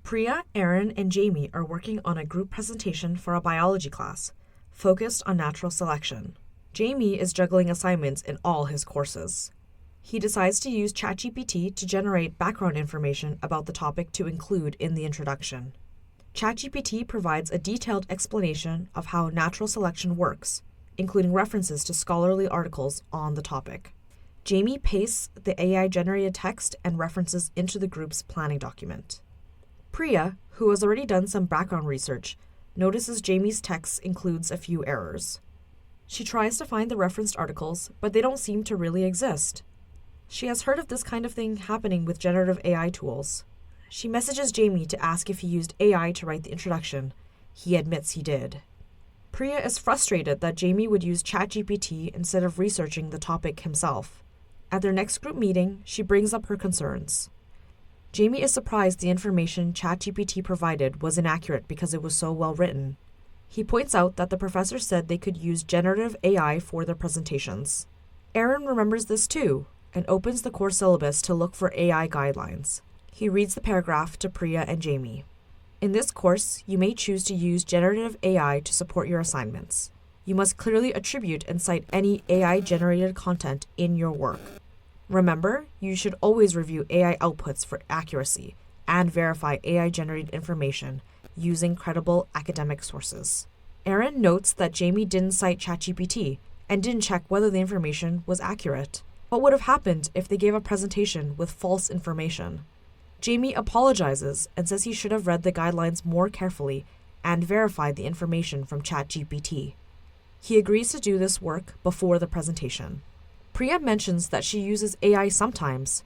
Priya, Aaron, and Jamie are working on a group presentation for a biology class, focused on natural selection. Jamie is juggling assignments in all his courses. He decides to use ChatGPT to generate background information about the topic to include in the introduction. ChatGPT provides a detailed explanation of how natural selection works, including references to scholarly articles on the topic. Jamie pastes the AI-generated text and references into the group's planning document. Priya, who has already done some background research, notices Jamie's text includes a few errors. She tries to find the referenced articles, but they don't seem to really exist. She has heard of this kind of thing happening with generative AI tools. She messages Jamie to ask if he used AI to write the introduction. He admits he did. Priya is frustrated that Jamie would use ChatGPT instead of researching the topic himself. At their next group meeting, she brings up her concerns. Jamie is surprised the information ChatGPT provided was inaccurate because it was so well written. He points out that the professor said they could use generative AI for their presentations. Aaron remembers this too and opens the course syllabus to look for AI guidelines. He reads the paragraph to Priya and Jamie. In this course, you may choose to use generative AI to support your assignments. You must clearly attribute and cite any AI-generated content in your work. Remember, you should always review AI outputs for accuracy and verify AI-generated information using credible academic sources. Aaron notes that Jamie didn't cite ChatGPT and didn't check whether the information was accurate. What would have happened if they gave a presentation with false information? Jamie apologizes and says he should have read the guidelines more carefully and verified the information from ChatGPT. He agrees to do this work before the presentation. Priya mentions that she uses AI sometimes,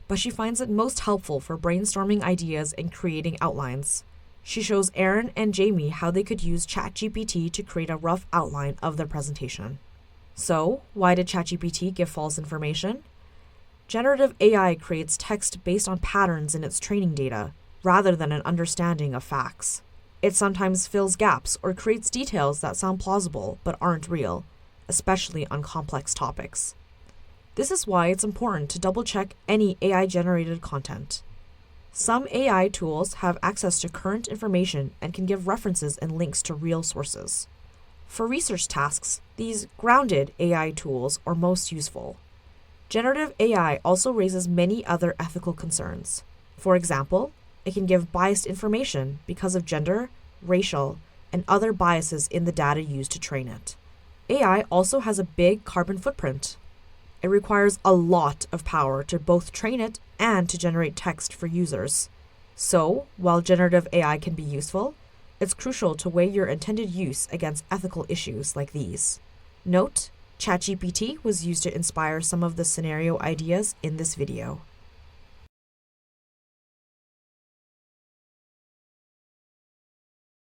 but she finds it most helpful for brainstorming ideas and creating outlines. She shows Aaron and Jamie how they could use ChatGPT to create a rough outline of their presentation. So, why did ChatGPT give false information? Generative AI creates text based on patterns in its training data, rather than an understanding of facts. It sometimes fills gaps or creates details that sound plausible but aren't real, especially on complex topics. This is why it's important to double-check any AI-generated content. Some AI tools have access to current information and can give references and links to real sources. For research tasks, these grounded AI tools are most useful. Generative AI also raises many other ethical concerns. For example, it can give biased information because of gender, racial, and other biases in the data used to train it. AI also has a big carbon footprint. It requires a lot of power to both train it and to generate text for users. So, while generative AI can be useful, it's crucial to weigh your intended use against ethical issues like these. Note, ChatGPT was used to inspire some of the scenario ideas in this video.